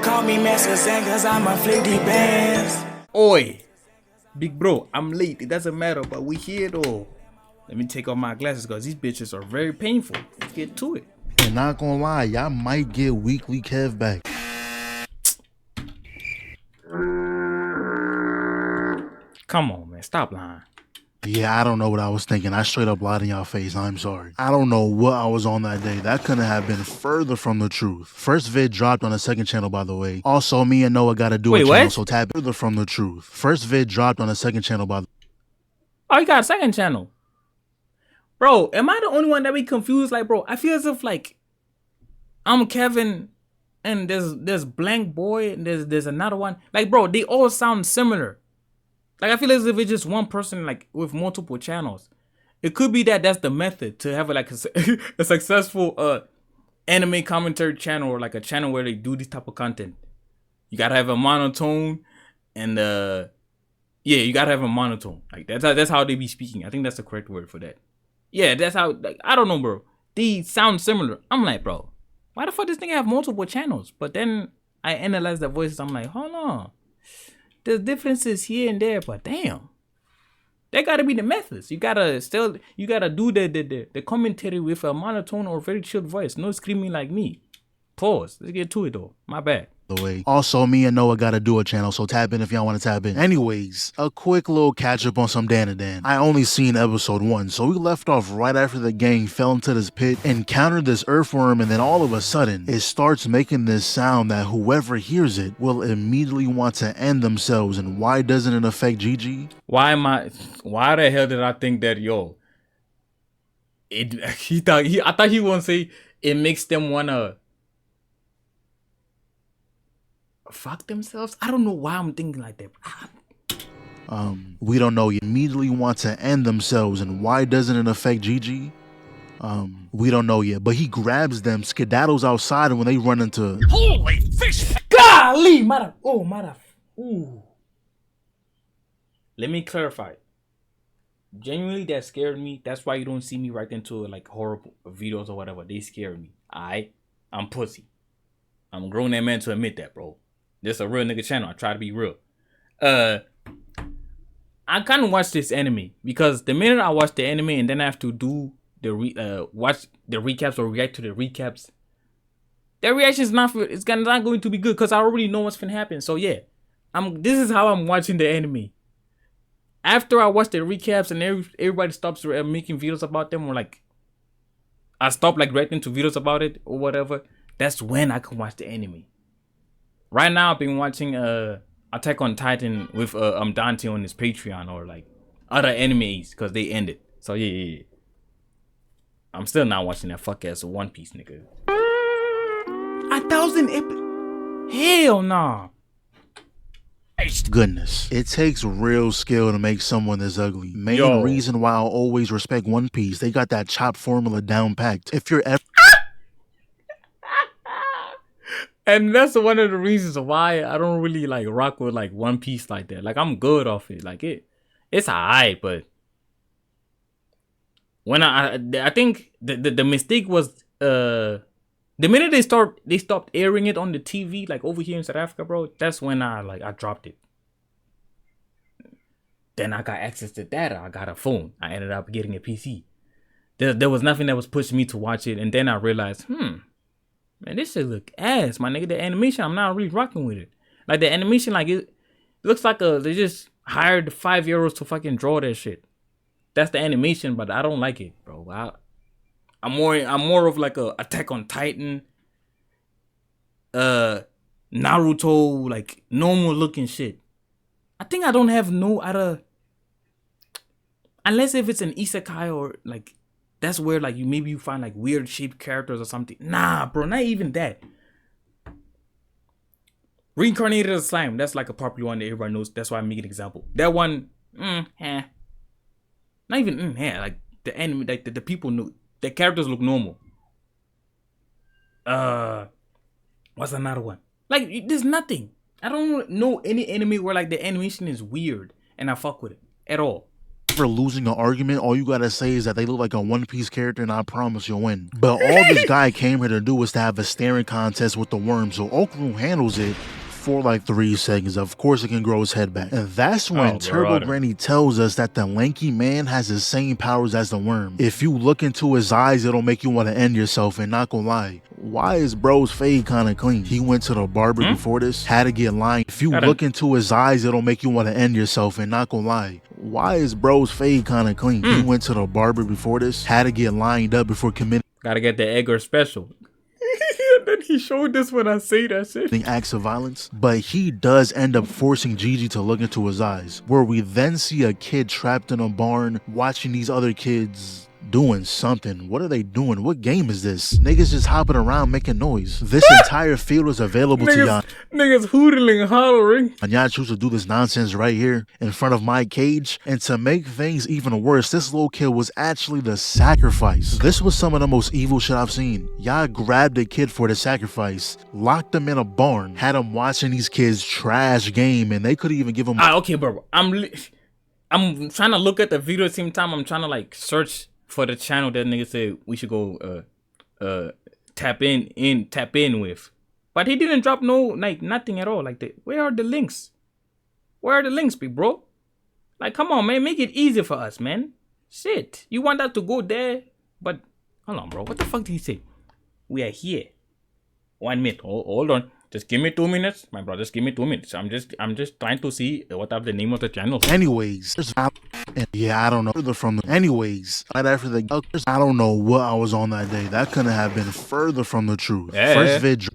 Call me Master Zen cause I'm a flicky bands. Oi, big bro, I'm late. It doesn't matter, but we here though. Let me take off my glasses because these bitches are very painful. Let's get to it. And not gonna lie, y'all might get weekly Kev back. Come on, man. Stop lying. Yeah, I don't know what I was thinking. I straight up lied in y'all face. I'm sorry. I don't know what I was on that day. That couldn't have been further from the truth. First vid dropped on the second channel, by the way. Also, me and Noah gotta do a channel, so tap further from the truth. First vid dropped on the second channel, by the Oh, you got a second channel. Bro, am I the only one that be confused? Like, bro, I feel as if like ImKevinn and there's blank boy and there's another one. Like, bro, they all sound similar. Like, I feel as if it's just one person, like, with multiple channels. It could be that that's the method to have, like, a successful anime commentary channel or, like, a channel where they do this type of content. You gotta have a monotone and, yeah, you gotta have a monotone. Like, that's how they be speaking. I think that's the correct word for that. Yeah, that's how, like, I don't know, bro. These sound similar. I'm like, bro, why the fuck this thing have multiple channels? But then I analyze the voices. I'm like, hold on. There's differences here and there, but damn, that gotta be the methods. You gotta do the commentary with a monotone or very chilled voice, no screaming like me. Pause. Let's get to it though. My bad. way. Also, me and Noah gotta do a channel, so tap in if y'all want to tap in. Anyways, a quick little catch up on some Dandadan. I only seen episode 1, so we left off right after the gang fell into this pit, encountered this earthworm, and then all of a sudden, it starts making this sound that whoever hears it will immediately want to end themselves. And why doesn't it affect Gigi? Why the hell did I think that, yo? I thought he won't say it makes them wanna fuck themselves. I don't know why I'm thinking like that. We don't know. You immediately want to end themselves, and why doesn't it affect Gigi? We don't know yet, but he grabs them, skedaddles outside, and when they run into holy fish, golly, mother, ooh. Let me clarify. Genuinely, that scared me. That's why you don't see me right into like horrible videos or whatever. They scare me. I'm pussy. I'm a grown man to admit that, bro. This a real nigga channel. I try to be real. I kind of watch this anime because the minute I watch the anime and then I have to do the watch the recaps or react to the recaps, their reaction is not going to be good because I already know what's gonna happen. So yeah, this is how I'm watching the anime. After I watch the recaps and everybody stops making videos about them, or like I stop like reacting to videos about it or whatever, that's when I can watch the anime. Right now I've been watching Attack on Titan with Dante on his Patreon or like other animes because they ended. So yeah. I'm still not watching that fuck ass One Piece, nigga. 1,000 hell nah. Goodness, it takes real skill to make someone this ugly. Main reason why I'll always respect One Piece, they got that chop formula down packed. If you're ever and that's one of the reasons why I don't really like rock with like One Piece like that. Like I'm good off it. Like it's alright, but when I think the mistake was the minute they stopped airing it on the TV like over here in South Africa, bro. That's when I dropped it. Then I got access to data. I got a phone. I ended up getting a PC. There was nothing that was pushing me to watch it, and then I realized, man, this shit look ass, my nigga. The animation, I'm not really rocking with it. Like the animation, like it looks like they just hired 5-year-olds to fucking draw that shit. That's the animation, but I don't like it, bro. I'm more of like a Attack on Titan, Naruto, like normal looking shit. I think I don't have no other, unless if it's an isekai or like that's where like you find like weird shaped characters or something. Nah, bro, not even that. Reincarnated as Slime, that's like a popular one that everybody knows. That's why I make an example. That one, not even like the anime, like the people know the characters look normal. What's another one? Like there's nothing. I don't know any anime where like the animation is weird and I fuck with it at all. for losing an argument, all you gotta say is that they look like a One Piece character and I promise you'll win. But all this guy came here to do was to have a staring contest with the worm, so Okarun handles it for like 3 seconds. Of course it can grow his head back. And that's when Turbo Granny tells us that the lanky man has the same powers as the worm. If you look into his eyes, it'll make you want to end yourself, and not gonna lie, why is bro's fade kind of clean? He went to the barber before this, had to get lined. If you look into his eyes, it'll make you want to end yourself, and not gonna lie, why is bro's fade kind of clean? He went to the barber before this, had to get lined up before committing. Gotta get the egg or special. And then he showed this when I say that shit. Acts of violence, but he does end up forcing Gigi to look into his eyes, where we then see a kid trapped in a barn watching these other kids doing something. What are they doing? What game is this? Niggas just hopping around making noise. This entire field is available to y'all. Niggas hootling and hollering. And y'all choose to do this nonsense right here in front of my cage. And to make things even worse, this little kid was actually the sacrifice. This was some of the most evil shit I've seen. Y'all grabbed a kid for the sacrifice, locked him in a barn, had him watching these kids trash game, and they couldn't even give him. Okay, bro. I'm trying to look at the video at the same time. I'm trying to like search for the channel that nigga said we should go tap in with, but he didn't drop no like nothing at all. Like, where are the links? Where are the links, big bro? Like, come on, man, make it easy for us, man. Shit, you want us to go there? But hold on, bro. What the fuck did he say? We are here. 1 minute. Hold on. Just give me 2 minutes, my brother. Just give me 2 minutes. I'm just trying to see what are the name of the channel. Anyways, yeah, I don't know. Further from the. Anyways, right after the. I don't know what I was on that day. That couldn't have been further from the truth. Yeah. First vid.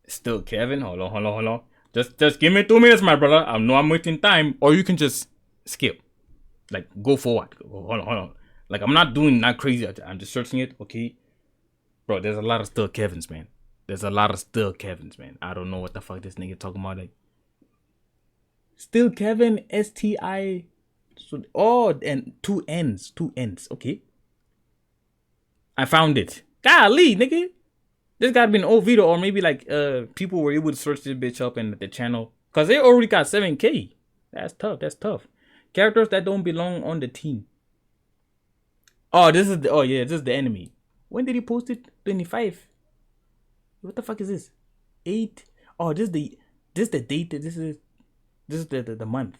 Still, Kevin. Hold on. Just give me 2 minutes, my brother. I know I'm wasting time, or you can just skip. Like, go forward. Hold on. Like, I'm not doing that crazy. I'm just searching it. Okay, bro. There's a lot of still Kevins, man. There's a lot of still Kevins, man. I don't know what the fuck this nigga talking about. Like, still Kevin, STI. So, and two N's. Okay. I found it. Golly, nigga. This gotta be an old video, or maybe like people were able to search this bitch up in the channel. Cause they already got 7K. That's tough. Characters that don't belong on the team. This is the enemy. When did he post it? 25. What the fuck is this? 8. Oh, this is the date. This is the month.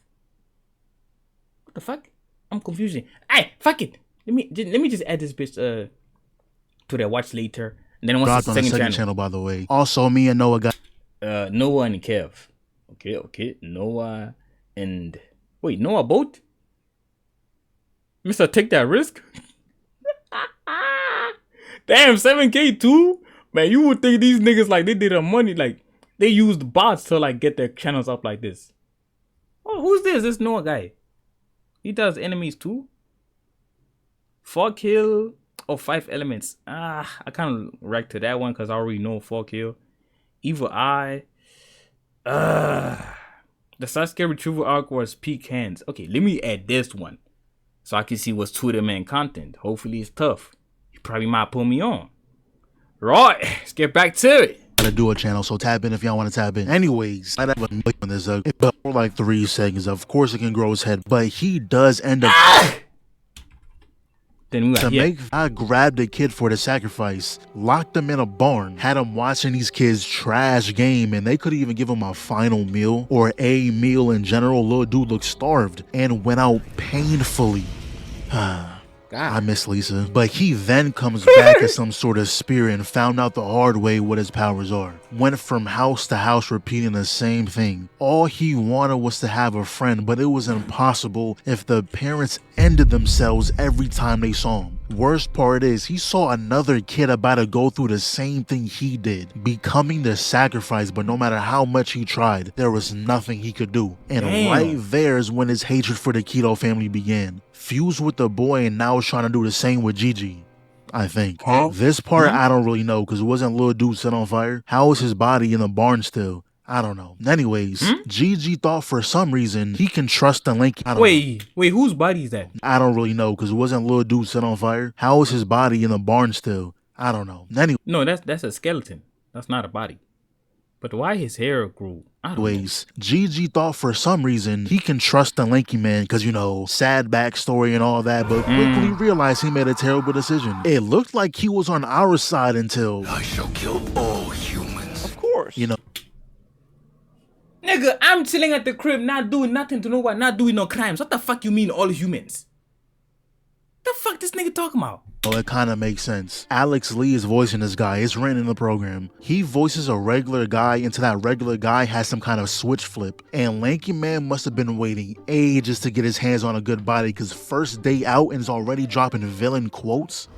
What the fuck? I'm confused. Hey, fuck it. Let me just add this bitch to the watch later. And then once the second channel, by the way. Also, me and Noah got Noah and Kev. Okay. Noah and Noah both? Mr. Take That Risk? Damn, 7K too? Man, you would think these niggas like they did a money, like they used bots to like get their channels up like this. Oh, who's this? This Noah guy. He does enemies too. 4 kill or 5 elements. I kind of react to that one because I already know 4 kill. Evil Eye. The Sasuke retrieval arc was peak hands. Okay, let me add this one so I can see what's Twitter man content. Hopefully it's tough. He probably might put me on. Right, let's get back to it. To do a channel, so tap in if y'all want to tap in. Anyways, I don't click on this for like 3 seconds. Of course, it can grow his head, but he does end up. Then I grabbed a kid for the sacrifice, locked him in a barn, had him watching these kids trash game, and they couldn't even give him a final meal or a meal in general. Little dude looked starved and went out painfully. I miss Lisa. But he then comes back as some sort of spirit and found out the hard way what his powers are. Went from house to house repeating the same thing. All he wanted was to have a friend, but it was impossible if the parents ended themselves every time they saw him. Worst part is, he saw another kid about to go through the same thing he did, becoming the sacrifice, but no matter how much he tried, there was nothing he could do. And right there is when his hatred for the Keto family began. Fused with the boy and now is trying to do the same with Gigi, I think. This part I don't really know because it wasn't little dude set on fire. How is his body in the barn still? I don't know. Anyways, Gigi thought for some reason he can trust the Linky. Wait, whose body is that? I don't really know because it wasn't little dude set on fire. How is his body in the barn still? I don't know. No, that's a skeleton. That's not a body. But why his hair grew? I don't know. Ways. Gigi thought for some reason he can trust the lanky man because, you know, sad backstory and all that, but quickly realized he made a terrible decision. It looked like he was on our side until... I shall kill all humans. Of course. You know... Nigga, I'm chilling at the crib, not doing nothing to nobody, not doing no crimes. What the fuck you mean all humans? The fuck this nigga talking about? Oh, it kind of makes sense. Alex Lee is voicing this guy. It's written in the program. He voices a regular guy until that regular guy has some kind of switch flip. And Lanky Man must have been waiting ages to get his hands on a good body because first day out and is already dropping villain quotes.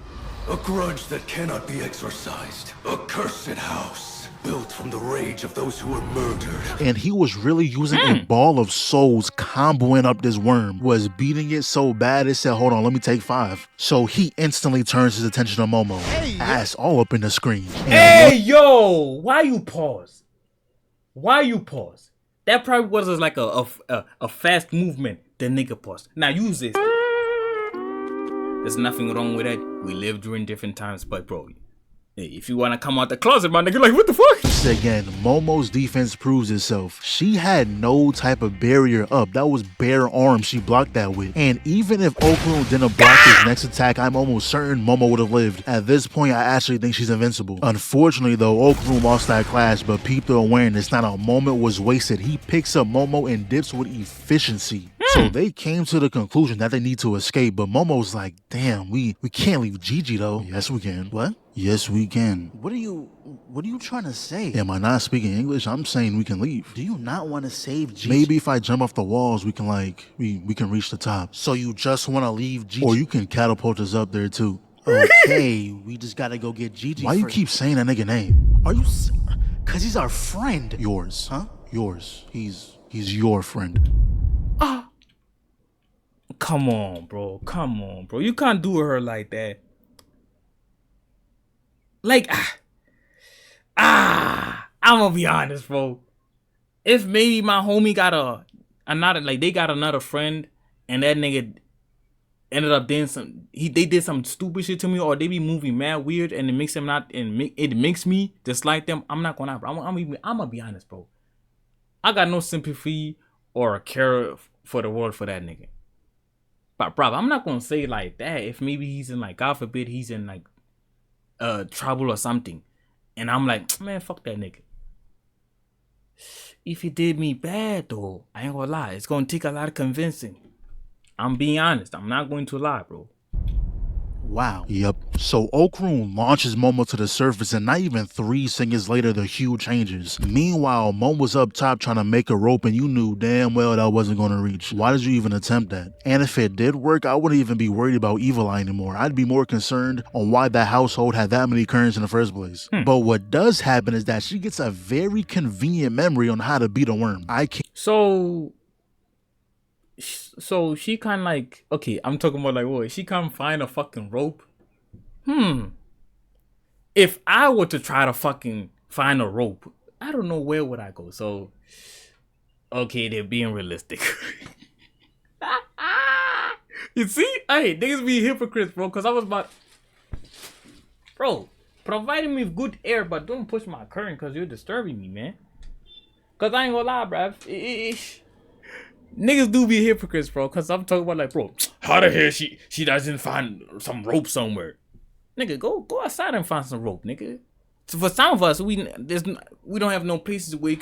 A grudge that cannot be exorcised. A cursed house. Built from the rage of those who were murdered. And he was really using a ball of souls comboing up this worm. Was beating it so bad it said, hold on, let me take 5. So he instantly turns his attention to Momo. Ass all up in the screen. Hey, yo! Why you pause? Why you pause? That probably was like a fast movement. The nigga paused. Now use this. There's nothing wrong with that. We live during different times, but bro, hey, if you wanna come out the closet, my nigga, like what the fuck? Again, Momo's defense proves itself. She had no type of barrier up. That was bare arms she blocked that with. And even if Okarun didn't block his next attack, I'm almost certain Momo would have lived. At this point, I actually think she's invincible. Unfortunately though, Okarun lost that clash, but peep the awareness, not a moment was wasted. He picks up Momo and dips with efficiency. So they came to the conclusion that they need to escape, but Momo's like, damn, we can't leave Gigi though. Yes, we can. What? Yes, we can. What are you trying to say? Am I not speaking English? I'm saying we can leave. Do you not want to save Gigi? Maybe if I jump off the walls, we can like, we can reach the top. So you just want to leave Gigi? Or you can catapult us up there too. Okay, we just gotta go get Gigi. Why you keep saying that nigga name? Are you? Cause he's our friend. Yours. Huh? Yours. He's your friend. Come on, bro. Come on, bro. You can't do her like that. Like, I'm gonna be honest, bro. If maybe my homie got they got another friend, and that nigga ended up doing they did some stupid shit to me, or they be moving mad weird, and it makes them it makes me dislike them. I'm not gonna, bro. I'm gonna be honest, bro. I got no sympathy or care for the world for that nigga. But bro, I'm not gonna say like that. If maybe he's in like, God forbid, he's in like trouble or something, and I'm like, man, fuck that nigga. If he did me bad though, I ain't gonna lie, it's gonna take a lot of convincing. I'm being honest. I'm not going to lie, bro. Wow. Yep. So Okarun launches Momo to the surface, and not even 3 seconds later, the hue changes. Meanwhile, Momo's up top trying to make a rope, and you knew damn well that wasn't going to reach. Why did you even attempt that? And if it did work, I wouldn't even be worried about Evil Eye anymore. I'd be more concerned on why that household had that many currents in the first place. But what does happen is that she gets a very convenient memory on how to beat a worm. I can't. So she kind of like, okay, I'm talking about like, what? She can't find a fucking rope? If I were to try to fucking find a rope, I don't know where would I go. So, okay, they're being realistic. You see? Hey, niggas be hypocrites, bro, because I was about... Bro, providing me with good air, but don't push my current because you're disturbing me, man. Because I ain't gonna lie, bruv. Niggas do be hypocrites, bro, because I'm talking about like, bro, how the hell she doesn't find some rope somewhere? Nigga, go outside and find some rope, nigga. So for some of us, we don't have no places where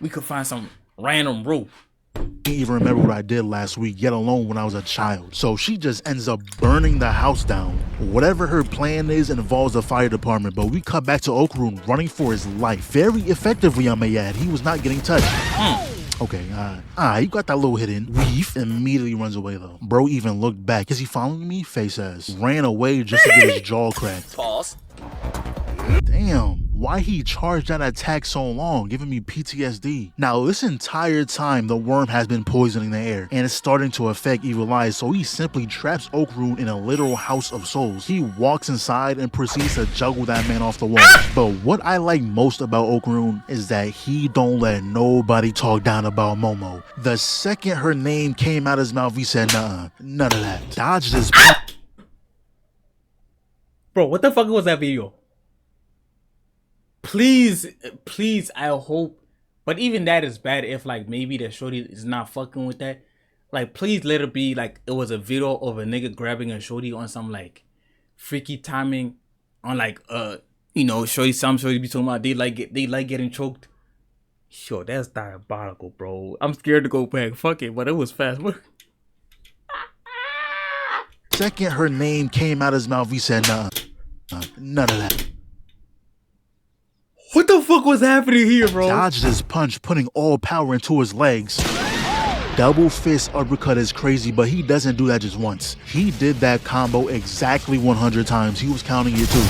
we could find some random rope. I can't even remember what I did last week, yet alone when I was a child. So she just ends up burning the house down. Whatever her plan is involves the fire department, but we cut back to Okarun running for his life. Very effectively, I may add. He was not getting touched. Okay, he got that little hit in. Weave immediately runs away though. Bro even looked back. Is he following me? Face ass. Ran away just to get his jaw cracked. Pause. Damn. Why he charged that attack so long, giving me PTSD. Now, this entire time, the worm has been poisoning the air, and it's starting to affect Evil Eye, so he simply traps Okarun in a literal house of souls. He walks inside and proceeds to juggle that man off the wall. But what I like most about Okarun is that he don't let nobody talk down about Momo. The second her name came out his mouth, he said, nah, none of that. Dodge this. Bro, what the fuck was that video? please, please, I hope. But even that is bad if like maybe the shorty is not fucking with that. Like, please let it be like it was a video of a nigga grabbing a shorty on some like freaky timing on like you know, some shorty be talking about they like getting choked. Sure, that's diabolical, bro. I'm scared to go back. Fuck it, but it was fast. Second her name came out his mouth, he said, nah, none of that. What the fuck was happening here, bro? Dodged his punch, putting all power into his legs. Double fist uppercut is crazy, but he doesn't do that just once. He did that combo exactly 100 times. He was counting it too.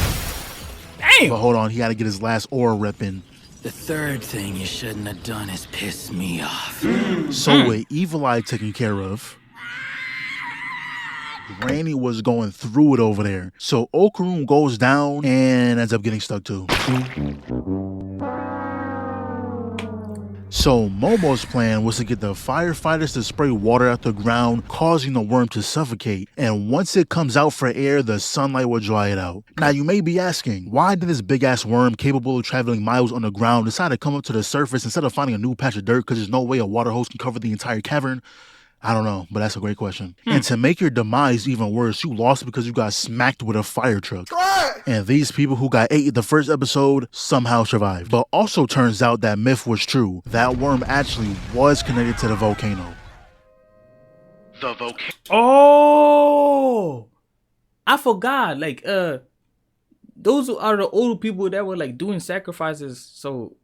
Damn! But hold on, he had to get his last aura rep in. The third thing you shouldn't have done is piss me off. So with Evil Eye taken care of, Granny was going through it over there. So Okarun goes down and ends up getting stuck too. So Momo's plan was to get the firefighters to spray water at the ground, causing the worm to suffocate. And once it comes out for air, the sunlight will dry it out. Now you may be asking, why did this big ass worm capable of traveling miles on the ground decide to come up to the surface instead of finding a new patch of dirt because there's no way a water hose can cover the entire cavern? I don't know, but that's a great question. And to make your demise even worse, you lost because you got smacked with a fire truck. And these people who got ate in the first episode somehow survived. But also turns out that myth was true. That worm actually was connected to the volcano. The volcano. Oh, I forgot. Like, those are the old people that were like doing sacrifices so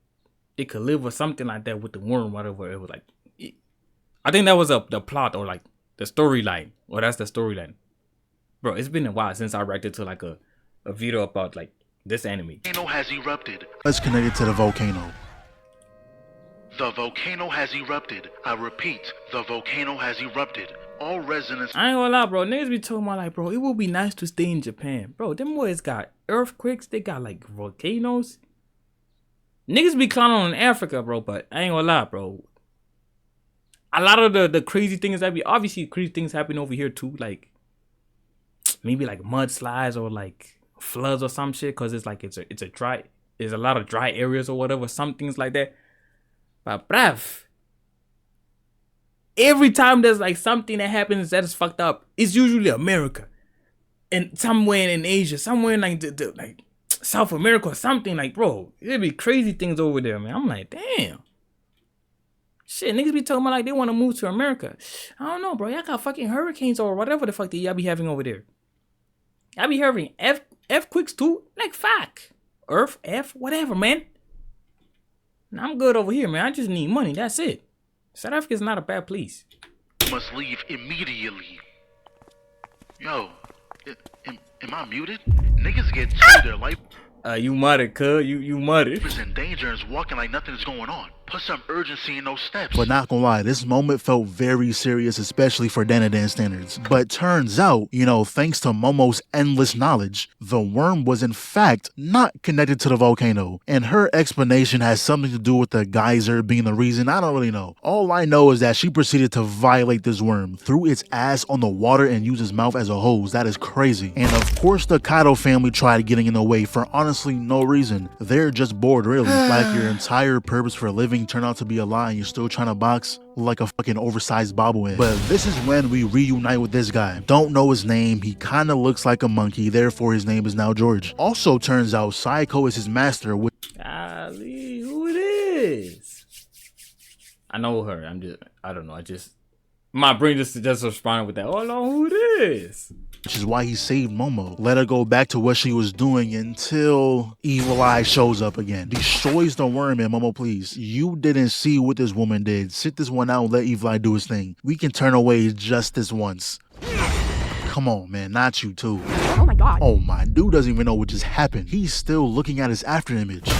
they could live or something like that with the worm, whatever it was like. I think that was the plot or like the storyline. Well, that's the storyline. Bro, it's been a while since I reacted to like a video about like this anime. The volcano has erupted. It's connected to the volcano. The volcano has erupted. I repeat, the volcano has erupted. All residents. I ain't gonna lie, bro. Niggas be talking about like, bro, it would be nice to stay in Japan. Bro, them boys got earthquakes. They got like volcanoes. Niggas be clowning on Africa, bro. But I ain't gonna lie, bro. A lot of the crazy things that be obviously crazy things happen over here too, like maybe like mudslides or like floods or some shit, cause it's like it's a dry, there's a lot of dry areas or whatever, some things like that. But bruv, every time there's like something that happens that is fucked up, it's usually America and somewhere in Asia, somewhere in like like South America or something. Like, bro, there be crazy things over there, man. I'm like, damn. Shit, niggas be talking about like they want to move to America. I don't know, bro. Y'all got fucking hurricanes or whatever the fuck that y'all be having over there. Y'all be having earthquakes too. Like, fuck. Earth, F, whatever, man. I'm good over here, man. I just need money. That's it. South Africa's not a bad place. Must leave immediately. Yo, am I muted? Niggas get told their life. You muttered, cuz. You muttered. Is in danger and is walking like nothing's going on. Put some urgency in those steps. But not gonna lie, this moment felt very serious, especially for Dandadan standards. But turns out, you know, thanks to Momo's endless knowledge, the worm was in fact not connected to the volcano. And her explanation has something to do with the geyser being the reason. I don't really know. All I know is that she proceeded to violate this worm, threw its ass on the water and used its mouth as a hose. That is crazy. And of course the Kato family tried getting in the way for honestly no reason. They're just bored, really. Like your entire purpose for living turned out to be a lie and you're still trying to box like a fucking oversized bobblehead. But this is when we reunite with this guy. Don't know his name. He kind of looks like a monkey, therefore his name is now George. Also turns out Saiko is his master. Golly, who it is? I know her. I don't know. My brain just responded with that. Oh no, who it is? Which is why he saved Momo. Let her go back to what she was doing until Evil Eye shows up again. Destroys the worm, and Momo, please. You didn't see what this woman did. Sit this one out and let Evil Eye do his thing. We can turn away just this once. Come on, man, not you too. Oh my god. Oh my, dude doesn't even know what just happened. He's still looking at his after image.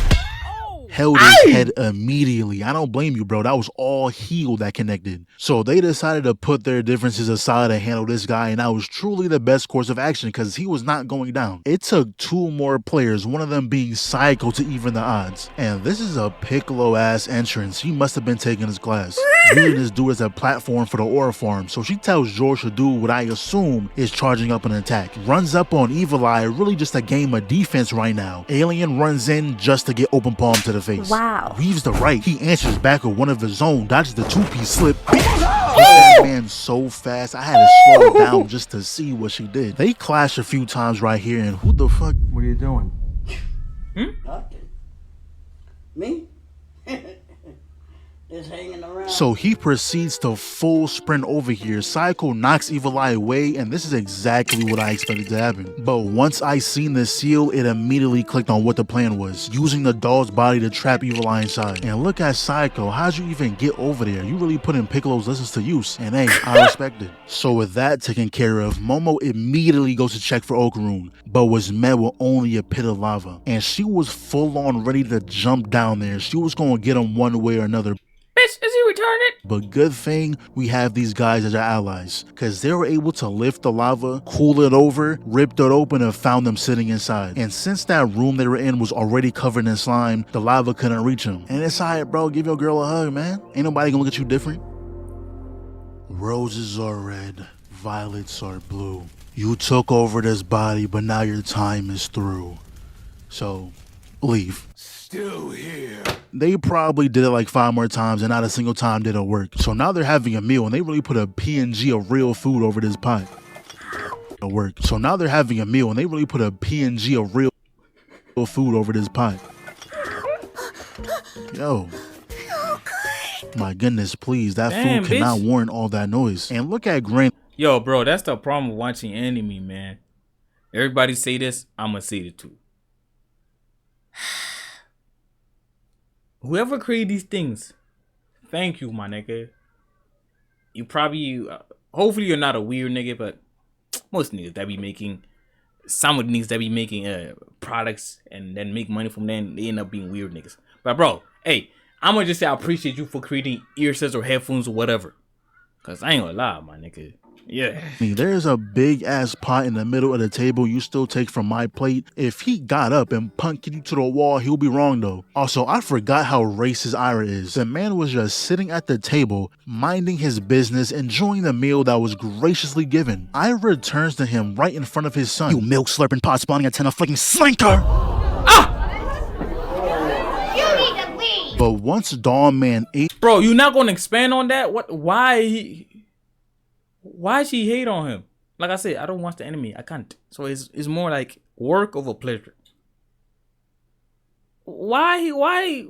held his head immediately. I don't blame you, bro. That was all heel that connected. So they decided to put their differences aside and handle this guy, and that was truly the best course of action because he was not going down. It took 2 more players, one of them being Psycho, to even the odds. And this is a Piccolo-ass entrance. He must have been taking his class. Using this dude as a platform for the Aura Farm. So she tells George to do what I assume is charging up an attack. Runs up on Evil Eye, really just a game of defense right now. Alien runs in just to get open palm to the face. Wow. Weaves the right. He answers back with one of his own, dodges the 2-piece slip. Hit that man so fast, I had to slow it down just to see what she did. They clash a few times right here, and who the fuck? What are you doing? Me? Just hanging around. So he proceeds to full sprint over here. Psycho knocks Evil Eye away, and this is exactly what I expected to happen. But once I seen the seal, it immediately clicked on what the plan was. Using the doll's body to trap Evil Eye inside. And look at Psycho. How'd you even get over there? You really putting Piccolo's lessons to use. And hey, I respect it. So with that taken care of, Momo immediately goes to check for Okarun, but was met with only a pit of lava. And she was full on ready to jump down there. She was going to get him one way or another. Bitch, is he retarded? But good thing we have these guys as our allies, because they were able to lift the lava, cool it over, ripped it open, and found them sitting inside. And since that room they were in was already covered in slime, the lava couldn't reach them. And it's alright, bro. Give your girl a hug, man. Ain't nobody gonna look at you different. Roses are red, violets are blue. You took over this body, but now your time is through. So, leave. Still here. They probably did it like 5 more times and not a single time did it work. So now they're having a meal and they really put a PNG of real food over this pot. It worked. So now they're having a meal and they really put a PNG of real food over this pot. Yo. My goodness, please. That Damn, food cannot bitch. warrant all that noise. And look at Granny. Yo, bro, that's the problem with watching anime, man. Everybody say this, I'm gonna say it too. Whoever created these things, thank you, my nigga. You probably, hopefully you're not a weird nigga, but most niggas that be making, some of the niggas that be making products and then make money from them, they end up being weird niggas. But bro, hey, I'm gonna just say I appreciate you for creating earbuds or headphones or whatever. Cause I ain't gonna lie, my nigga. Yeah. There's a big ass pot in the middle of the table you still take from my plate. If he got up and punked you to the wall, he'll be wrong though. Also, I forgot how racist Ira is. The man was just sitting at the table, minding his business, enjoying the meal that was graciously given. Ira turns to him right in front of his son. You milk slurping pot spawning antenna flicking slinker! You need to leave. But once Dawn Man ate, Bro, you not gonna expand on that? What? Why she hate on him? Like I said, I don't watch the anime. I can't. So it's more like work over pleasure. Why?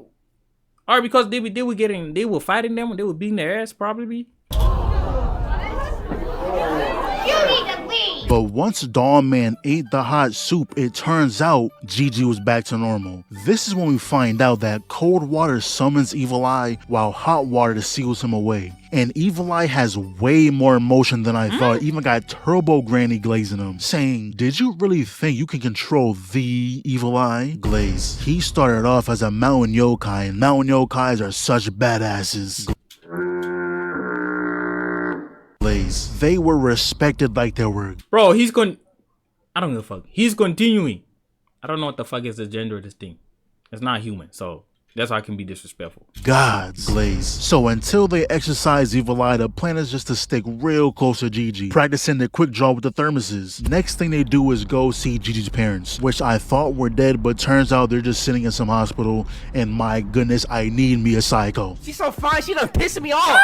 Or because they were fighting them, they were beating their ass probably. You need to leave. but once Dawn Man ate the hot soup, it turns out Gigi was back to normal. This is when we find out that cold water summons Evil Eye while hot water seals him away. And Evil Eye has way more emotion than I thought, even got Turbo Granny glazing him, saying, "Did you really think you can control the Evil Eye?" Glaze. He started off as a mountain yokai, and mountain yokais are such badasses. Glaze. They were respected like they were. Bro, I don't give a fuck. He's continuing. I don't know what the fuck is the gender of this thing. It's not human, so that's why I can be disrespectful. Gods. Glaze. So until they exercise Evil Eye, the plan is just to stick real close to Gigi, practicing their quick draw with the thermoses. Next thing they do is go see Gigi's parents, which I thought were dead, but turns out they're just sitting in some hospital, and my goodness, I need me a psycho. She's so fine, she done pissing me off.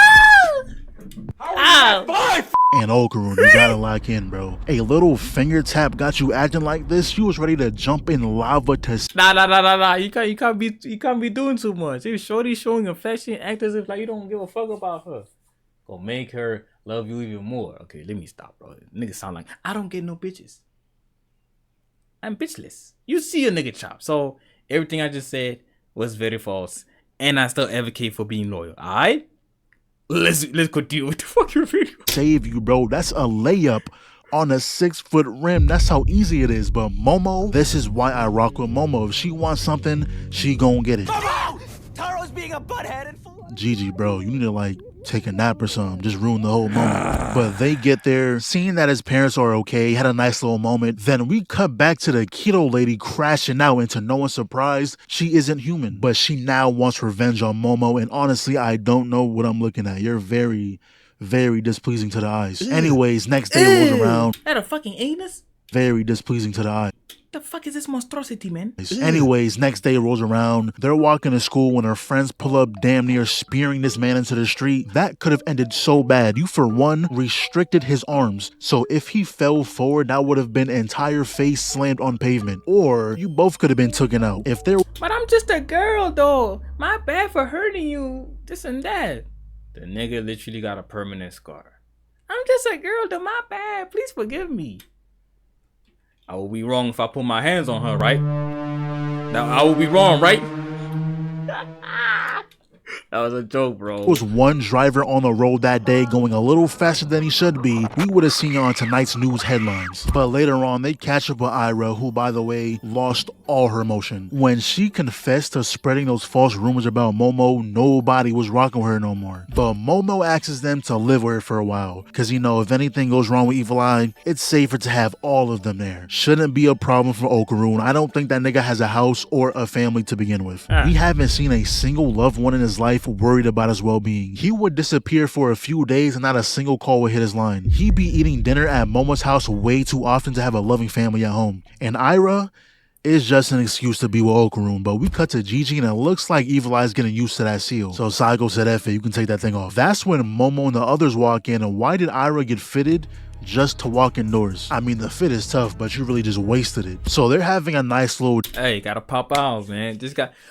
And Okarun, you gotta lock in, bro. A little finger tap got you acting like this. You was ready to jump in lava to Nah. You can't be doing too much. If Shorty showing affection, act as if like you don't give a fuck about her. Go make her love you even more. Okay, let me stop, bro. Niggas sound like I don't get no bitches. I'm bitchless. You see a nigga chop. So everything I just said was very false. And I still advocate for being loyal. Alright? Let's continue with the fucking video. save you, bro. That's a layup on a 6-foot rim. That's how easy it is. But Momo, this is why I rock with Momo. If she wants something, she gon' get it. Taro's being a butthead. Gigi, bro, you need to like take a nap or something. Just ruin the whole moment. But they get there, seeing that his parents are okay, had a nice little moment. Then we cut back to the keto lady crashing out, and to no one's surprise, she isn't human. But she now wants revenge on Momo, and honestly, I don't know what I'm looking at. You're very, very displeasing to the eyes. Anyways, next day rolls around. That a fucking anus? Very displeasing to the eye. The fuck is this monstrosity, man? Anyways, next day rolls around. They're walking to school when her friends pull up, damn near spearing this man into the street. That could have ended so bad. You, for one, restricted his arms. So if he fell forward, that would have been entire face slammed on pavement. Or you both could have been taken out. If there... But I'm just a girl, though. My bad for hurting you. This and that. The nigga literally got a permanent scar. I'm just a girl, though. My bad. Please forgive me. I would be wrong if I put my hands on her, right? Now I would be wrong, right? That was a joke, bro. was one driver on the road that day going a little faster than he should be, we would have seen it on tonight's news headlines. But later on, they catch up with Ira, who, by the way, lost all her emotion. When she confessed to spreading those false rumors about Momo, nobody was rocking with her no more. But Momo asks them to live with her for a while, because, you know, if anything goes wrong with Evil Eye, it's safer to have all of them there. Shouldn't be a problem for Okarun. I don't think that nigga has a house or a family to begin with. We haven't seen a single loved one in his life worried about his well-being. He would disappear for a few days and not a single call would hit his line. He'd be eating dinner at Momo's house way too often to have a loving family at home. And Ira is just an excuse to be with Okarun. But we cut to Gigi and it looks like Evil Eye's getting used to that seal. So Psycho said, F it, you can take that thing off. That's when Momo and the others walk in, and why did Ira get fitted? Just to walk indoors. I mean, the fit is tough, but you really just wasted it. So they're having a nice little... Hey, gotta pop out, man.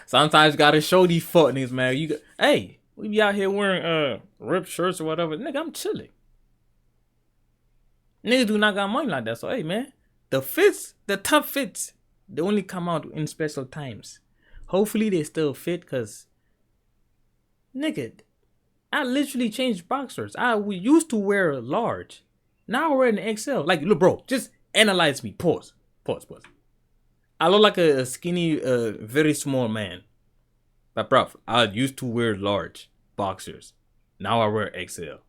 Sometimes gotta show these fuck niggas, man. Hey, we be out here wearing ripped shirts or whatever. Nigga, I'm chilling. Niggas do not got money like that. So hey, man, the top fits, they only come out in special times. Hopefully they still fit, cause nigga, I literally changed boxers. We used to wear large. Now we're in XL. Like, look, bro, just analyze me. Pause. I look like a skinny, very small man. But, bro, I used to wear large boxers. Now I wear XL.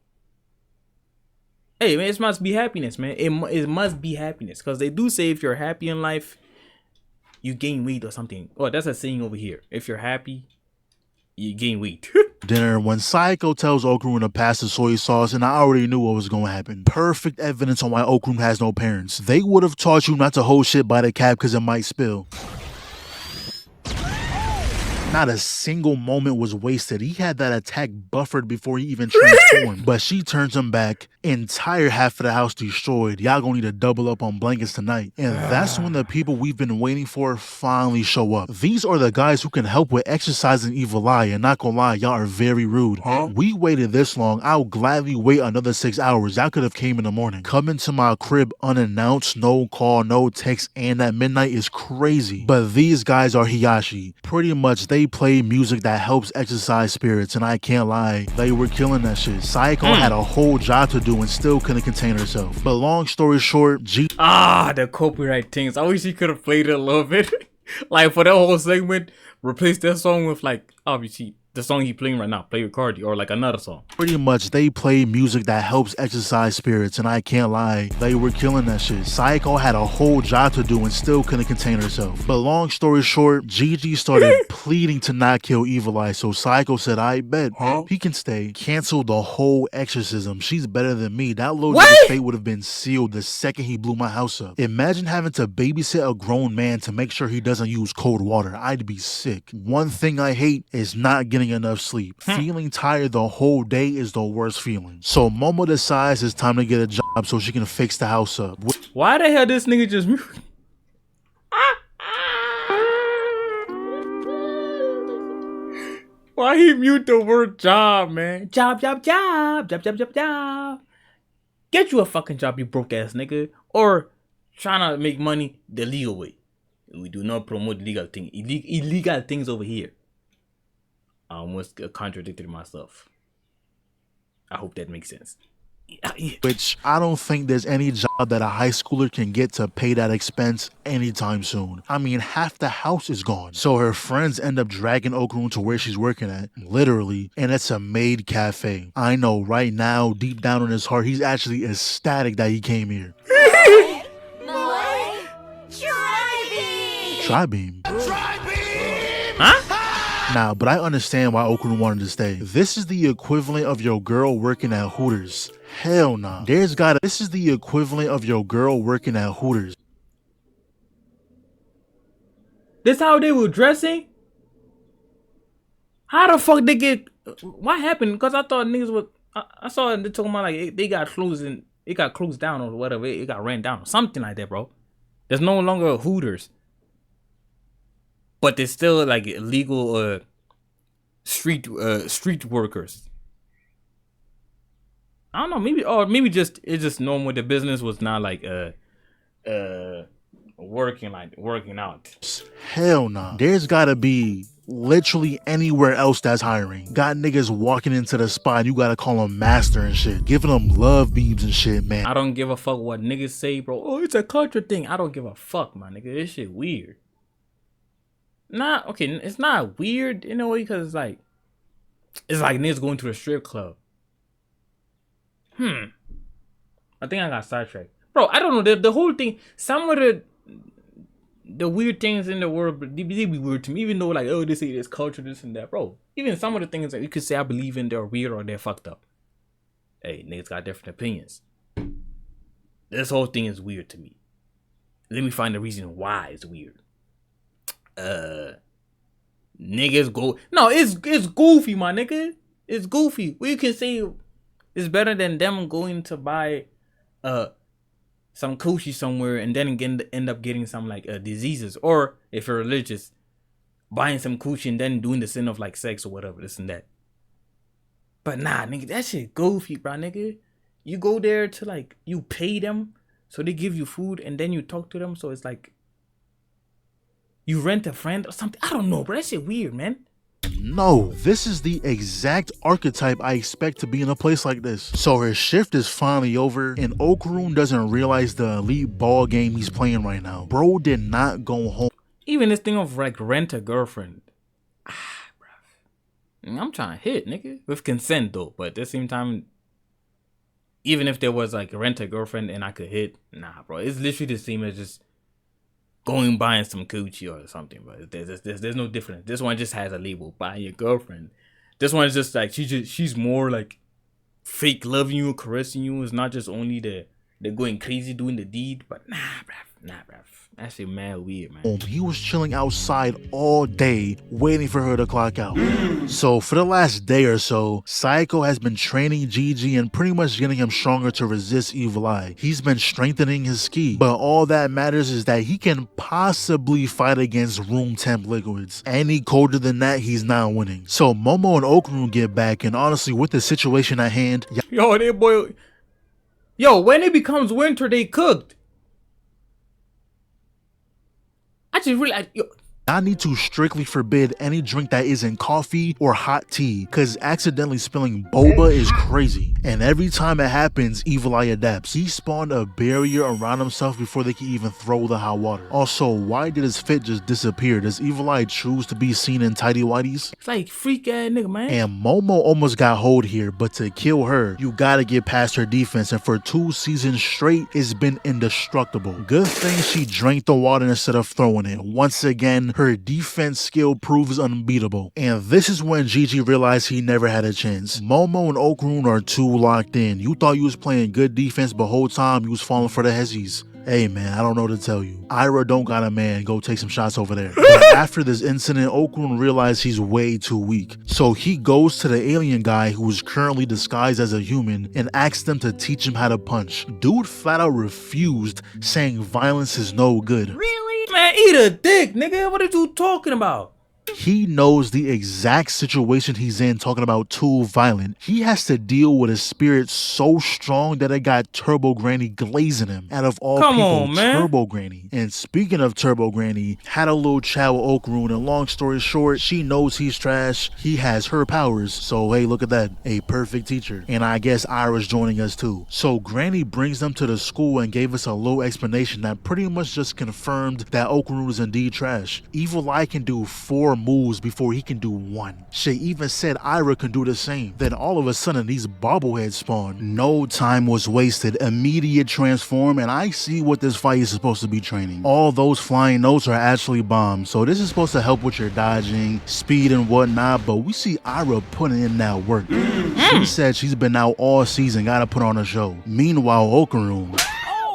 Hey, man, it must be happiness, man. It must be happiness. Because they do say if you're happy in life, you gain weight or something. Oh, that's a saying over here. If you're happy, you gain weight. Dinner when Psycho tells Okarun to pass the soy sauce, and I already knew what was going to happen. Perfect evidence on why Okarun has no parents. They would have taught you not to hold shit by the cap because it might spill. Not a single moment was wasted. He had that attack buffered before he even transformed. But she turns him back. Entire half of the house destroyed. Y'all gonna need to double up on blankets tonight. And that's when the people we've been waiting for finally show up. These are the guys who can help with exercising Evil Eye. And not gonna lie, y'all are very rude. We waited this long. I'll gladly wait another 6 hours. Y'all could have came in the morning. Coming to my crib unannounced, no call, no text, and at midnight is crazy. But these guys are Hiyashi. Pretty much they play music that helps exercise spirits, and I can't lie, they were killing that shit. Psycho had a whole job to do and still couldn't contain herself. But long story short, the copyright things. I wish he could have played it a little bit. Like for that whole segment, replace that song with like obviously the song he playing right now, Play with Cardi, or like another song. Pretty much they play music that helps exercise spirits, and I can't lie, they were killing that shit. Psycho had a whole job to do and still couldn't contain herself. But long story short, Gigi started pleading to not kill Evil Eye, so Psycho said, I bet he can stay. Cancel the whole exorcism. She's better than me. That little nigga's fate would have been sealed the second he blew my house up. Imagine having to babysit a grown man to make sure he doesn't use cold water. I'd be sick. One thing I hate is not getting enough sleep. Feeling tired the whole day is the worst feeling. So Momo decides it's time to get a job so she can fix the house up. Why the hell this nigga just mute? Why he mute the word job, man? Job. Get you a fucking job, you broke ass nigga. Or trying to make money the legal way. We do not promote illegal things over here. I almost contradicted myself. I hope that makes sense. which I don't think there's any job that a high schooler can get to pay that expense anytime soon. I mean, half the house is gone. So her friends end up dragging Okarun to where she's working at, literally, and it's a maid cafe. I know right now, deep down in his heart, he's actually ecstatic that he came here. Tri-beam. Huh? Nah, but I understand why Okarun wanted to stay. This is the equivalent of your girl working at Hooters. Hell nah. This is the equivalent of your girl working at Hooters. This how they were dressing? How the fuck they get? What happened? Because I thought niggas was. I saw they talking about like they got closed and it got closed down or whatever. It got ran down or something like that, bro. There's no longer Hooters, but there's still like illegal street workers. I don't know, maybe just it's just normal. The business was not like working out. Hell nah. There's gotta be literally anywhere else that's hiring. Got niggas walking into the spot, you gotta call them master and shit. Giving them love beams and shit, man. I don't give a fuck what niggas say, bro. Oh, it's a culture thing. I don't give a fuck, my nigga. This shit weird. Nah, okay, it's not weird in a way because it's like niggas going to a strip club. I think I got sidetracked. Bro, I don't know. The whole thing, some of the weird things in the world, they be weird to me. Even though like, oh, they say there's culture, this and that. Bro, even some of the things that you could say I believe in, they're weird or they're fucked up. Hey, niggas got different opinions. This whole thing is weird to me. Let me find the reason why it's weird. Niggas go. No, it's goofy, my nigga. It's goofy. Well, you can say it's better than them going to buy some coochie somewhere and then end up getting some like diseases, or if you're religious, buying some coochie and then doing the sin of like sex or whatever, this and that. But nah, nigga, that shit goofy, bro, nigga. You go there to like, you pay them so they give you food and then you talk to them, so it's like you rent a friend or something. I don't know, bro. That shit weird, man. No, this is the exact archetype I expect to be in a place like this. So her shift is finally over, and Okarun doesn't realize the elite ball game he's playing right now. Bro did not go home. Even this thing of like rent a girlfriend. Bruh. I'm trying to hit, nigga. With consent though, but at the same time, even if there was like rent a girlfriend and I could hit, nah, bro. It's literally the same as just going buying some coochie or something, but there's no difference. This one just has a label, buying your girlfriend. This one's just like she's more like fake loving you, caressing you. It's not just only they're going crazy doing the deed, but nah, bruv. That shit mad weird, man. He was chilling outside all day, waiting for her to clock out. So for the last day or so, Psycho has been training Gigi and pretty much getting him stronger to resist Evil Eye. He's been strengthening his ki, but all that matters is that he can possibly fight against room temp liquids. Any colder than that, he's not winning. So Momo and Okarun get back, and honestly, with the situation at hand, when it becomes winter, they cooked. I just realized, I need to strictly forbid any drink that isn't coffee or hot tea, cause accidentally spilling boba is crazy. And every time it happens, Evil Eye adapts. He spawned a barrier around himself before they can even throw the hot water. Also, why did his fit just disappear? Does Evil Eye choose to be seen in tidy whities? It's like freak ass nigga, man. And Momo almost got hold here, but to kill her, you gotta get past her defense, and for 2 seasons straight, it's been indestructible. Good thing she drank the water instead of throwing it. Once again, her defense skill proves unbeatable. And this is when Gigi realized he never had a chance. Momo and Okarun are too locked in. You thought you was playing good defense, but whole time you was falling for the hezzies. Hey man, I don't know what to tell you. Ira don't got a man, go take some shots over there. But after this incident, Okarun realized he's way too weak. So he goes to the alien guy who is currently disguised as a human and asks them to teach him how to punch. Dude flat out refused, saying violence is no good. Really? Man, eat a dick, nigga. What are you talking about? He knows the exact situation he's in, talking about too violent. He has to deal with a spirit so strong that it got Turbo Granny glazing him. Out of all Come people, on, man. Turbo Granny. And speaking of Turbo Granny, had a little chat with Okarun, and long story short, she knows he's trash. He has her powers. So hey, look at that. A perfect teacher. And I guess Ira's joining us too. So Granny brings them to the school and gave us a little explanation that pretty much just confirmed that Okarun is indeed trash. Evil Eye can do 4 moves before he can do 1. She even said Ira can do the same. Then all of a sudden these bobbleheads spawn. No time was wasted. Immediate transform, and I see what this fight is supposed to be training. All those flying notes are actually bombs. So this is supposed to help with your dodging, speed and whatnot, but we see Ira putting in that work. She said she's been out all season, gotta put on a show. Meanwhile, Okarun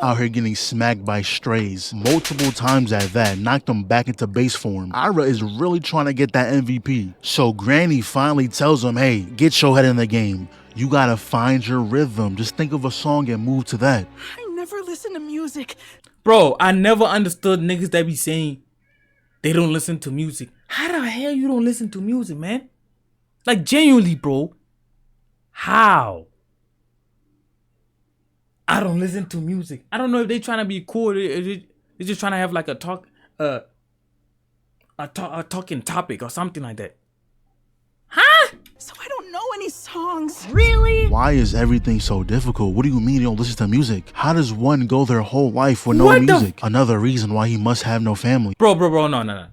out here getting smacked by strays multiple times at that, knocked him back into base form. Ira is really trying to get that MVP. So Granny finally tells him, hey, get your head in the game. You gotta find your rhythm. Just think of a song and move to that. I never listen to music. Bro, I never understood niggas that be saying they don't listen to music. How the hell you don't listen to music, man? Like, genuinely, bro. How? I don't listen to music. I don't know if they trying to be cool. They're just trying to have like a talking topic or something like that. Huh? So I don't know any songs. Really? Why is everything so difficult? What do you mean you don't listen to music? How does one go their whole life with no What the music? Another reason why he must have no family. Bro, no.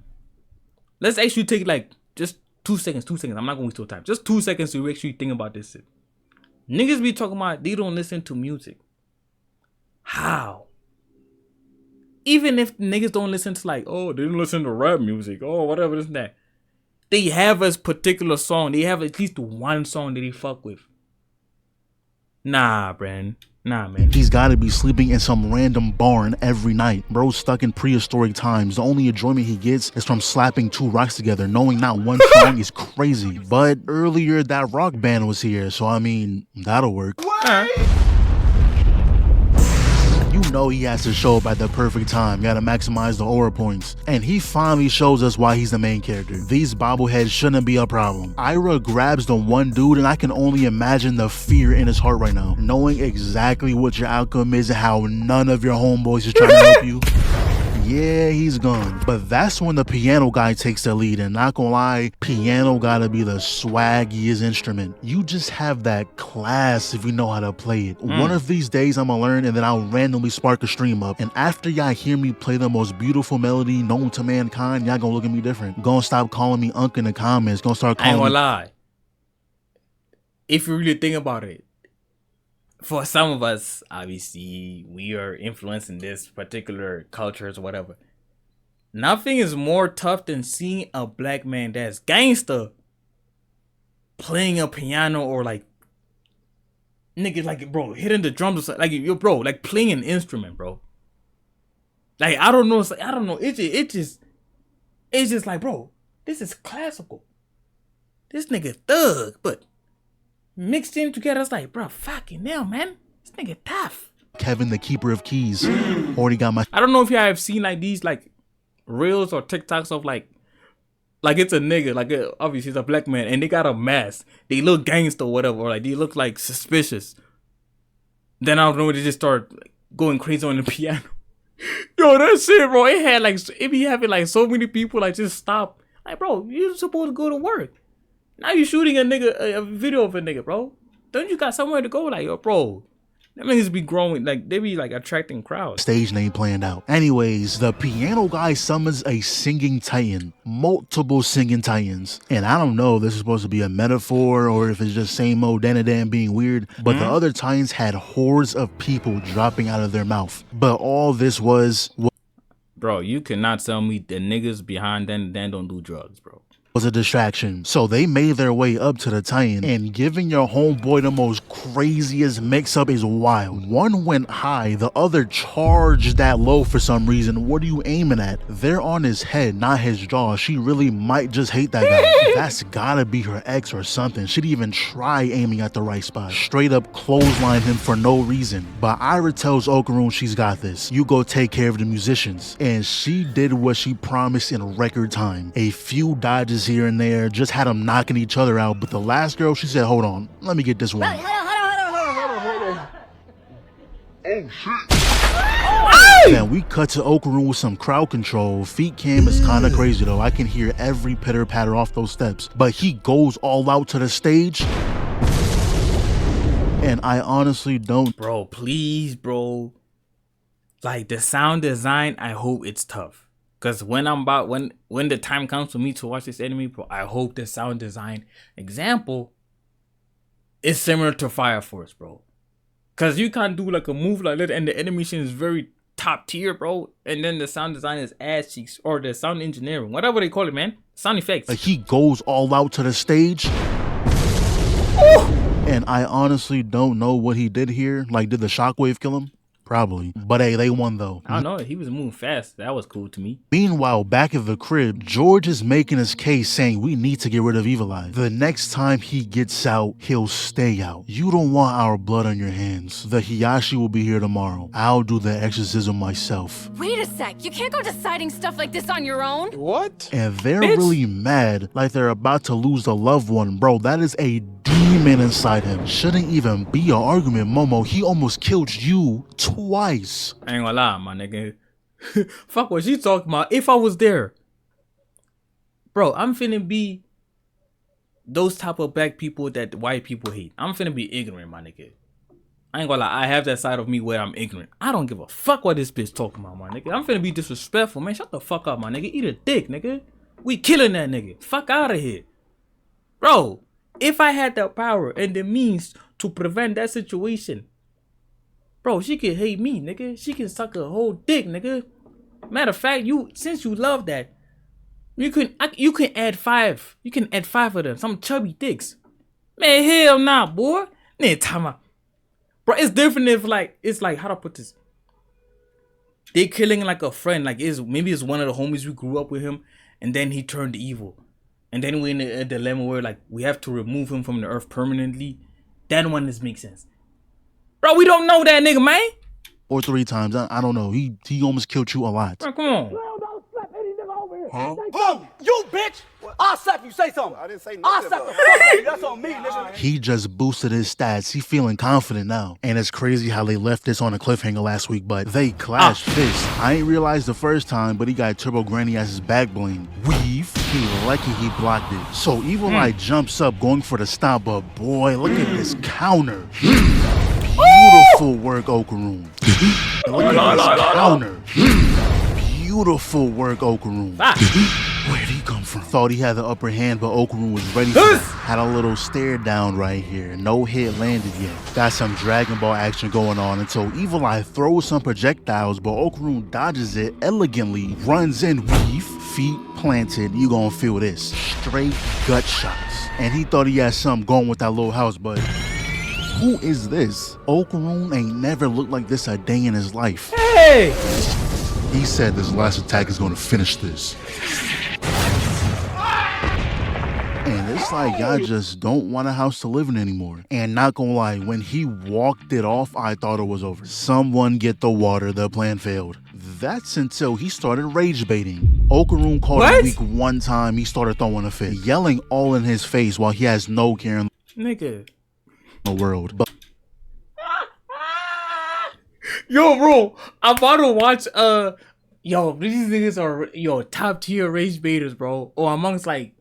Let's actually take like just 2 seconds. I'm not going to waste your time. Just 2 seconds to actually think about this shit. Niggas be talking about they don't listen to music. How? Even if niggas don't listen to like, oh, they don't listen to rap music, oh, whatever this and that. They have a particular song. They have at least one song that they fuck with. Nah, Brandon. Nah, man. He's gotta be sleeping in some random barn every night. Bro's stuck in prehistoric times. The only enjoyment he gets is from slapping 2 rocks together. Knowing not one song is crazy. But earlier that rock band was here, so I mean, that'll work. You know he has to show up at the perfect time. Gotta maximize the aura points. And he finally shows us why he's the main character. These bobbleheads shouldn't be a problem. Ira grabs the one dude, and I can only imagine the fear in his heart right now. Knowing exactly what your outcome is and how none of your homeboys is trying to help you. Yeah, he's gone. But that's when the piano guy takes the lead, and not gonna lie, piano gotta be the swaggiest instrument. You just have that class if you know how to play it. One of these days I'm gonna learn, and then I'll randomly spark a stream up. And after y'all hear me play the most beautiful melody known to mankind, y'all gonna look at me different. Gonna stop calling me Unk in the comments. Gonna start I ain't calling gonna me... lie. If you really think about it, for some of us, obviously, we are influencing this particular cultures or whatever. Nothing is more tough than seeing a black man that's gangster playing a piano or like, nigga, like, bro, hitting the drums or something. Like, yo, bro, like playing an instrument, bro. Like, I don't know. It's just like, bro, this is classical. This nigga thug, but mixed in together, it's like, bro, fucking hell, man. This nigga tough. Kevin, the keeper of keys. Already got my... I don't know if y'all have seen like these like reels or TikToks of like it's a nigga, like obviously it's a black man, and they got a mask. They look gangster or whatever, or like they look like suspicious. Then I don't know, they just start like, going crazy on the piano. Yo, that shit, bro. It be having like so many people like just stop. Like, bro, you're supposed to go to work. Now you shooting a video of a nigga, bro. Don't you got somewhere to go? Like, yo, bro, that niggas be growing, like, they be, like, attracting crowds. Stage name planned out. Anyways, the piano guy summons a singing titan. Multiple singing titans. And I don't know if this is supposed to be a metaphor or if it's just same old Dandadan being weird, but the other titans had hordes of people dropping out of their mouth. But all this was... Bro, you cannot tell me the niggas behind Dandadan don't do drugs, bro. was a distraction. So they made their way up to the Titan, and giving your homeboy the most craziest mix-up is wild. One went high, the other charged that low for some reason. What are you aiming at? They're on his head, not his jaw. She really might just hate that guy. That's gotta be her ex or something. She'd even try aiming at the right spot. Straight up clothesline him for no reason. But Ira tells Okarun she's got this. You go take care of the musicians. And she did what she promised in record time. A few dodges here and there, just had them knocking each other out. But the last girl, she said, hold on, let me get this one. Then we cut to Okarun with some crowd control. Feet cam is kind of crazy though. I can hear every pitter patter off those steps. But he goes all out to the stage. And I honestly don't. Bro, please, bro. Like the sound design, I hope it's tough. Cause when the time comes for me to watch this anime, bro, I hope the sound design example is similar to Fire Force, bro. Cause you can't do like a move like that and the animation is very top tier, bro. And then the sound design is ass cheeks, or the sound engineering, whatever they call it, man. Sound effects. He goes all out to the stage. Ooh. And I honestly don't know what he did here. Like, did the shockwave kill him? Probably. But hey, they won though. I don't know. He was moving fast. That was cool to me. Meanwhile, back at the crib, George is making his case saying we need to get rid of Evil Eye. The next time he gets out, he'll stay out. You don't want our blood on your hands. The Hiyashi will be here tomorrow. I'll do the exorcism myself. Wait a sec. You can't go deciding stuff like this on your own. What? And they're really mad, like they're about to lose a loved one. Bro, that is a demon inside him. Shouldn't even be an argument, Momo. He almost killed you twice. I ain't gonna lie, my nigga. Fuck what she talking about. If I was there, bro, I'm finna be those type of black people that white people hate. I'm finna be ignorant, my nigga. I ain't gonna lie. I have that side of me where I'm ignorant. I don't give a fuck what this bitch talking about, my nigga. I'm finna be disrespectful, man. Shut the fuck up, my nigga. Eat a dick, nigga. We killing that nigga. Fuck out of here, bro. If I had the power and the means to prevent that situation, bro, she can hate me, nigga. She can suck a whole dick, nigga. Matter of fact, since you love that, you can add 5. You can add 5 of them, some chubby dicks. Man, hell nah, boy. Bro, it's different if it's like how to put this. They killing like a friend, like maybe it's one of the homies we grew up with him, and then he turned evil, and then we're in a dilemma where like we have to remove him from the earth permanently. That one does make sense. Bro, we don't know that nigga, man. Or 3 times. I don't know. He almost killed you a lot. Bro, come on. Huh? Who? You bitch! I'll slap you. Say something. I didn't say nothing. I'll slap the fuck out of you. That's on me, nigga. He just boosted his stats. He feeling confident now. And it's crazy how they left this on a cliffhanger last week, but they clashed fists. I ain't realized the first time, but he got Turbo Granny as his back bling. Weave. He lucky he blocked it. So Evil Eye jumps up going for the stop, but boy, look at this counter. Beautiful work, Okarun. Look at this counter. Beautiful work, Okarun. Where'd he come from? Thought he had the upper hand, but Okarun was ready for that. Had a little stare down right here. No hit landed yet. Got some Dragon Ball action going on until Evil Eye throws some projectiles, but Okarun dodges it elegantly, runs in, weave, feet planted. You gonna feel this. Straight gut shots. And he thought he had something going with that little house, but who is this? Okarun ain't never looked like this a day in his life. Hey! He said this last attack is gonna finish this. And it's like y'all just don't want a house to live in anymore. And not gonna lie, when he walked it off, I thought it was over. Someone get the water, the plan failed. That's until he started rage baiting. Okarun called him weak one time, he started throwing a fit, yelling all in his face while he has no care in Nigga. the world. But yo, bro, I'm about to watch these niggas are top tier rage baiters, bro. Or amongst like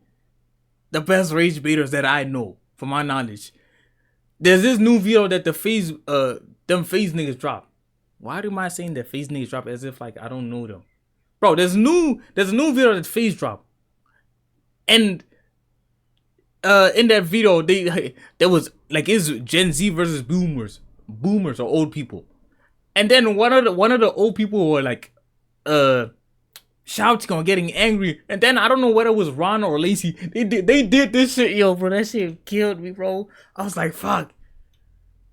the best rage baiters that I know, from my knowledge. There's this new video that them FaZe niggas drop. Why am I saying that FaZe niggas drop as if like I don't know them? Bro, there's a new video that FaZe drop. And in that video, there was like it's Gen Z versus boomers or old people. And then one of the old people were like shouting or getting angry. And then I don't know whether it was Ron or Lacey. They did this shit, yo, bro. That shit killed me, bro. I was like, fuck.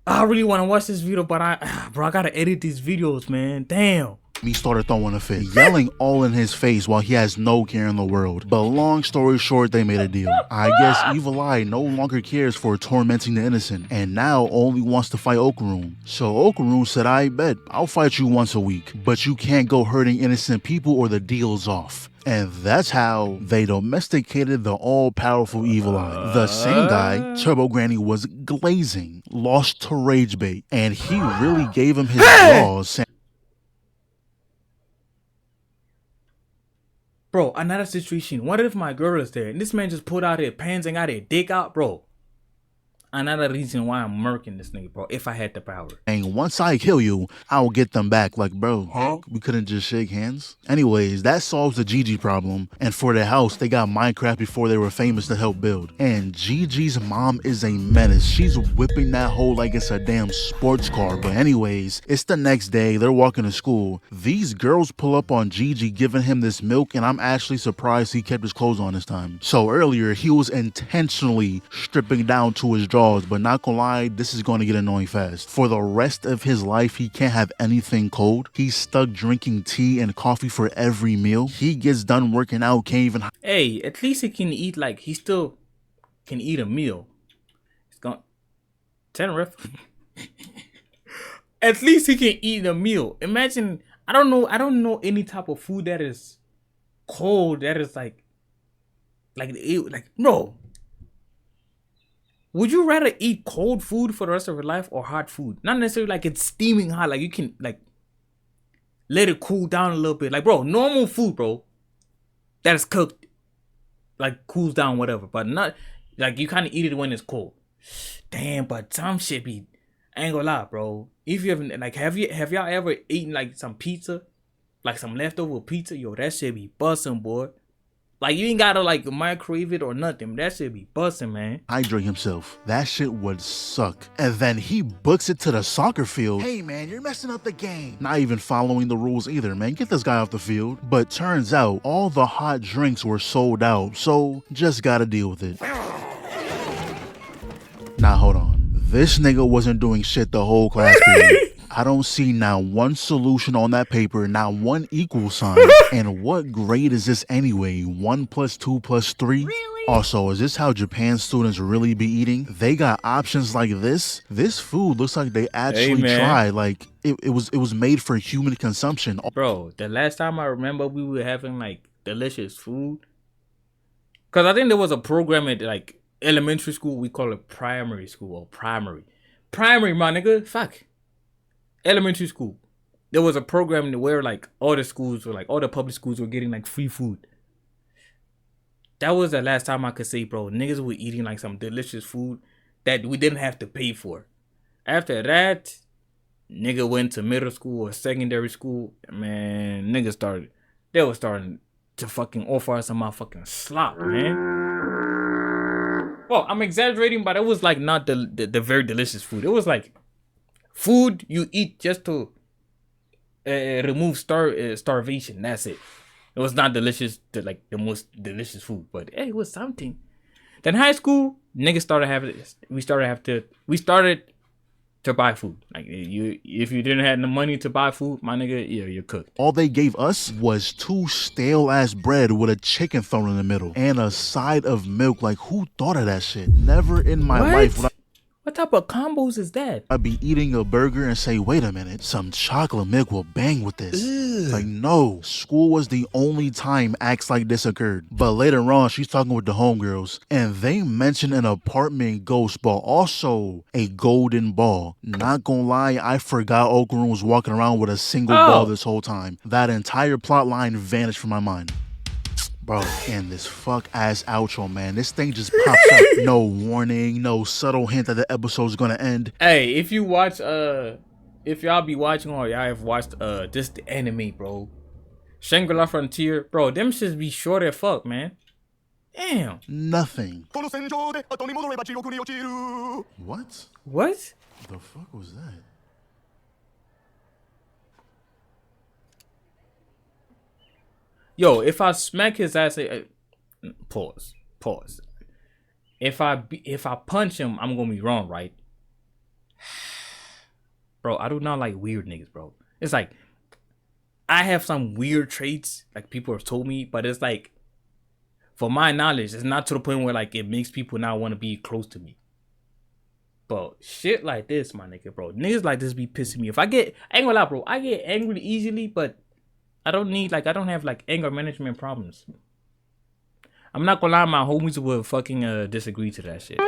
I really want to watch this video, but I gotta edit these videos, man. Damn. He started throwing a fit, yelling all in his face while he has no care in the world. But long story short, they made a deal. I guess Evil Eye no longer cares for tormenting the innocent and now only wants to fight Okarun. So Okarun said, I bet, I'll fight you once a week, but you can't go hurting innocent people or the deal's off. And that's how they domesticated the all-powerful Evil Eye. The same guy Turbo Granny was glazing, lost to Rage Bait, and he really gave him his laws. Bro, another situation. What if my girl is there and this man just pulled out his pants and got his dick out, bro? Another reason why I'm murking this nigga, bro, if I had the power. And once I kill you, I'll get them back. Like, bro, we couldn't just shake hands? Anyways, that solves the Gigi problem. And for the house, they got Minecraft before they were famous to help build. And Gigi's mom is a menace. She's whipping that hoe like it's a damn sports car. But anyways, it's the next day. They're walking to school. These girls pull up on Gigi giving him this milk, and I'm actually surprised he kept his clothes on this time. So earlier, he was intentionally stripping down to his drawers, but not gonna lie, this is gonna get annoying fast. For the rest of his life, he can't have anything cold. He's stuck drinking tea and coffee for every meal. He gets done working out, can't even... Hey, at least he can eat, like, he still can eat a meal. It's gone. 10 ref. At least he can eat a meal. Imagine, I don't know any type of food that is cold, that is like, no. Would you rather eat cold food for the rest of your life or hot food? Not necessarily like it's steaming hot, like you can like let it cool down a little bit. Like, bro, normal food, bro, that is cooked, like cools down, whatever. But not like you kind of eat it when it's cold. Damn, but some shit be, I ain't gonna lie, bro. If you haven't, like, have y'all ever eaten like some pizza, like some leftover pizza? Yo, that shit be busting, boy. Like, you ain't gotta like microwave it or nothing. That shit be busting, man. Hydrate himself. That shit would suck. And then he books it to the soccer field. Hey man, you're messing up the game. Not even following the rules either, man. Get this guy off the field. But turns out all the hot drinks were sold out, so just gotta deal with it. Now hold on. This nigga wasn't doing shit the whole class period. I don't see not one solution on that paper, not one equal sign. And what grade is this anyway? 1 + 2 + 3? Really? Also, is this how Japan students really be eating? They got options like this? This food looks like they actually tried. Like, it was made for human consumption. Bro, the last time I remember we were having like delicious food, because I think there was a program at like elementary school, we call it primary school or primary, my nigga, fuck. Elementary school, there was a program where like all the schools were like, all the public schools were getting like free food. That was the last time I could say, bro, niggas were eating like some delicious food that we didn't have to pay for. After that, nigga went to middle school or secondary school, man, niggas they were starting to fucking offer us some motherfucking slop, man. Well, I'm exaggerating, but it was like not the very delicious food. It was like food you eat just to remove starvation. That's it. It was not delicious, like the most delicious food, but hey, it was something. Then high school, niggas we started to buy food. Like, if you didn't have the money to buy food, my nigga, yeah, you're cooked. All they gave us was 2 stale ass bread with a chicken thrown in the middle and a side of milk. Like, who thought of that shit? Never in my life would What type of combos is that? I'd be eating a burger and say, wait a minute, some chocolate milk will bang with this. Ugh. Like, no, school was the only time acts like this occurred. But later on, she's talking with the homegirls, and they mention an apartment ghost, but also a golden ball. Not gonna lie, I forgot Okarun was walking around with a single ball this whole time. That entire plot line vanished from my mind. Bro, and this fuck-ass outro, man. This thing just pops up. No warning, no subtle hint that the episode's gonna end. Hey, if you watch, if y'all be watching or y'all have watched, just the anime, bro. Shangri-La Frontier, bro, them shits be short as fuck, man. Damn. Nothing. What? What? The fuck was that? Yo, if I smack his ass, pause. If I punch him, I'm gonna be wrong, right? Bro, I do not like weird niggas, bro. It's like I have some weird traits, like people have told me, but it's like, for my knowledge, it's not to the point where like it makes people not want to be close to me. But shit like this, my nigga, bro. Niggas like this be pissing me. I ain't gonna lie, bro. I get angry easily, but I don't have like anger management problems. I'm not gonna lie, my homies would fucking disagree to that shit.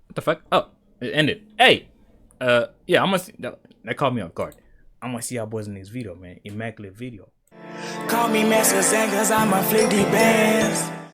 What the fuck? Oh, it ended. Hey, yeah, I'm gonna see. That caught me off guard. I'm gonna see y'all boys in this video, man. Immaculate video. Call me Master Zan, cause I'm a 50 bands.